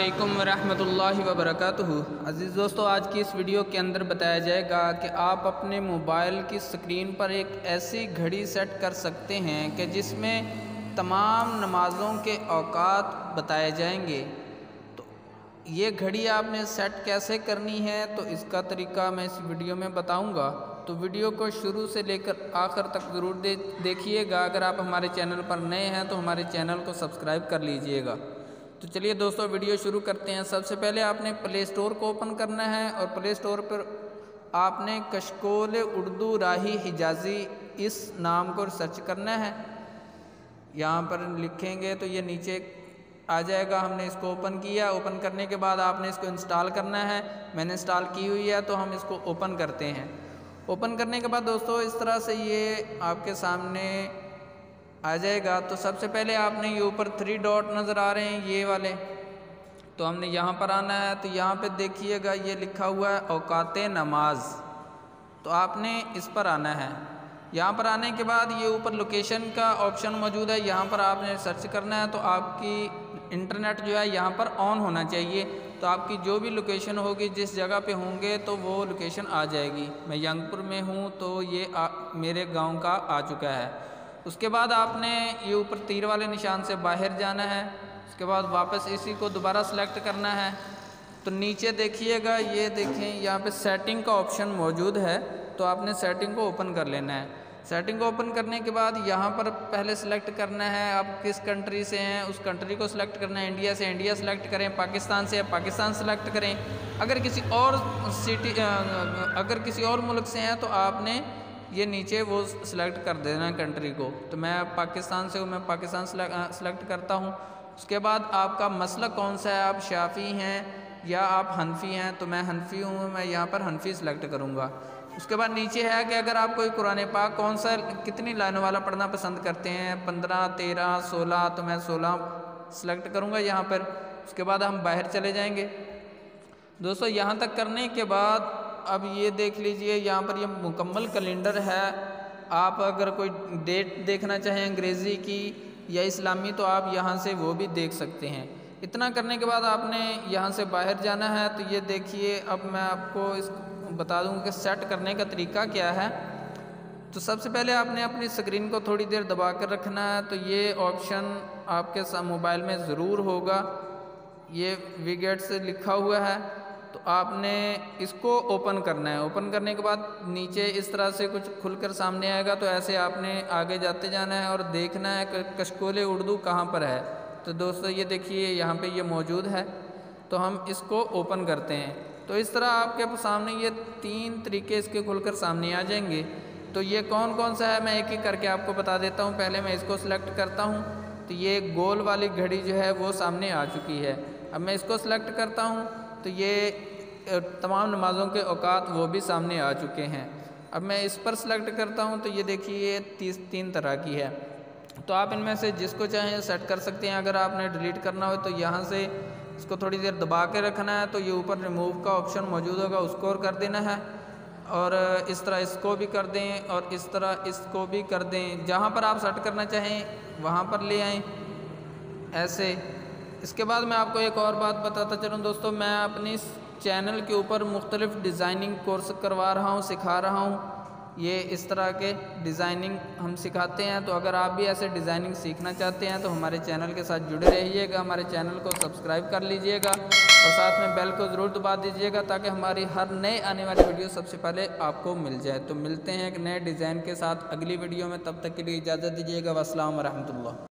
अस्सलामुअलैकुम वरहमतुल्लाहि वबरकातुहू। अज़ीज़ दोस्तों, आज की इस वीडियो के अंदर बताया जाएगा कि आप अपने मोबाइल की स्क्रीन पर एक ऐसी घड़ी सेट कर सकते हैं कि जिसमें तमाम नमाज़ों के औकात बताए जाएंगे। तो ये घड़ी आपने सेट कैसे करनी है, तो इसका तरीका मैं इस वीडियो में बताऊँगा। तो वीडियो को शुरू से लेकर आखिर तक ज़रूर देखिएगा। अगर आप हमारे चैनल पर नए हैं तो हमारे चैनल को सब्सक्राइब कर लीजिएगा। तो चलिए दोस्तों, वीडियो शुरू करते हैं। सबसे पहले आपने प्ले स्टोर को ओपन करना है और प्ले स्टोर पर आपने कशकोल उर्दू राही हिजाजी इस नाम को सर्च करना है। यहाँ पर लिखेंगे तो ये नीचे आ जाएगा। हमने इसको ओपन किया। ओपन करने के बाद आपने इसको इंस्टॉल करना है। मैंने इंस्टॉल की हुई है, तो हम इसको ओपन करते हैं। ओपन करने के बाद दोस्तों इस तरह से ये आपके सामने आ जाएगा। तो सबसे पहले आपने ये ऊपर 3 डॉट नज़र आ रहे हैं, ये वाले, तो हमने यहाँ पर आना है। तो यहाँ पे देखिएगा ये लिखा हुआ है औकात नमाज, तो आपने इस पर आना है। यहाँ पर आने के बाद ये ऊपर लोकेशन का ऑप्शन मौजूद है, यहाँ पर आपने सर्च करना है। तो आपकी इंटरनेट जो है यहाँ पर ऑन होना चाहिए। तो आपकी जो भी लोकेशन होगी, जिस जगह पे होंगे, तो वो लोकेशन आ जाएगी। मैं यंगपुर में हूँ, तो ये मेरे गाँव का आ चुका है। उसके बाद आपने ये ऊपर तीर वाले निशान से बाहर जाना है। उसके बाद वापस इसी को दोबारा सेलेक्ट करना है। तो नीचे देखिएगा, ये देखें यहाँ पे सेटिंग का ऑप्शन मौजूद है, तो आपने सेटिंग को ओपन कर लेना है। सेटिंग को ओपन करने के बाद यहाँ पर पहले सेलेक्ट करना है आप किस कंट्री से हैं, उस कंट्री को सिलेक्ट करना है। इंडिया से इंडिया सेलेक्ट करें, पाकिस्तान से पाकिस्तान सेलेक्ट करें। अगर किसी और मुल्क से हैं तो आपने ये नीचे वो सिलेक्ट कर देना है कंट्री को। तो मैं पाकिस्तान से हूँ, मैं पाकिस्तान सेलेक्ट करता हूँ। उसके बाद आपका मसलक कौन सा है, आप शाफ़ी हैं या आप हनफी हैं, तो मैं हनफी हूँ, मैं यहाँ पर हनफी सेलेक्ट करूँगा। उसके बाद नीचे है कि अगर आप कोई कुरान पाक कौन सा कितनी लाइनों वाला पढ़ना पसंद करते हैं, 15, 13, 16, तो मैं 16 सेलेक्ट करूँगा यहाँ पर। उसके बाद हम बाहर चले जाएंगे। दोस्तों यहाँ तक करने के बाद अब ये देख लीजिए, यहाँ पर ये मुकम्मल कैलेंडर है। आप अगर कोई डेट देखना चाहें अंग्रेज़ी की या इस्लामी, तो आप यहाँ से वो भी देख सकते हैं। इतना करने के बाद आपने यहाँ से बाहर जाना है। तो ये देखिए, अब मैं आपको इस बता दूँ कि सेट करने का तरीका क्या है। तो सबसे पहले आपने अपनी स्क्रीन को थोड़ी देर दबा कर रखना है। तो ये ऑप्शन आपके मोबाइल में ज़रूर होगा, ये विगेट से लिखा हुआ है। तो आपने इसको ओपन करना है। ओपन करने के बाद नीचे इस तरह से कुछ खुलकर सामने आएगा। तो ऐसे आपने आगे जाते जाना है और देखना है कि कशकोल उर्दू कहाँ पर है। तो दोस्तों ये देखिए, यहाँ पे ये मौजूद है। तो हम इसको ओपन करते हैं। तो इस तरह आपके सामने ये 3 तरीके इसके खुलकर सामने आ जाएंगे। तो ये कौन कौन सा है, मैं एक एक करके आपको बता देता हूँ। पहले मैं इसको सिलेक्ट करता हूँ। तो ये गोल वाली घड़ी जो है वो सामने आ चुकी है। अब मैं इसको सिलेक्ट करता हूँ, तो ये तमाम नमाज़ों के औकात वो भी सामने आ चुके हैं। अब मैं इस पर सेलेक्ट करता हूँ। तो ये देखिए, ये 3 तरह की है। तो आप इनमें से जिसको चाहें सेट कर सकते हैं। अगर आपने डिलीट करना हो तो यहाँ से इसको थोड़ी देर दबा के रखना है। तो ये ऊपर रिमूव का ऑप्शन मौजूद होगा, उसको और कर देना है। और इस तरह इसको भी कर दें और इस तरह इसको भी कर दें। जहाँ पर आप सेट करना चाहें वहाँ पर ले आएँ ऐसे। इसके बाद मैं आपको एक और बात बताता चलूँ दोस्तों, मैं अपनी चैनल के ऊपर मुख्तलिफ़ डिज़ाइनिंग कोर्स करवा रहा हूँ, सिखा रहा हूँ। ये इस तरह के डिज़ाइनिंग हम सिखाते हैं। तो अगर आप भी ऐसे डिज़ाइनिंग सीखना चाहते हैं तो हमारे चैनल के साथ जुड़े रहिएगा। हमारे चैनल को सब्सक्राइब कर लीजिएगा और साथ में बेल को ज़रूर दबा दीजिएगा, ताकि हमारी हर नए आने वाली वीडियो सबसे पहले आपको मिल जाए। तो मिलते हैं एक नए डिज़ाइन के साथ अगली वीडियो में। तब तक के लिए इजाज़त दीजिएगा। अस्सलाम व रहमतुल्लाह।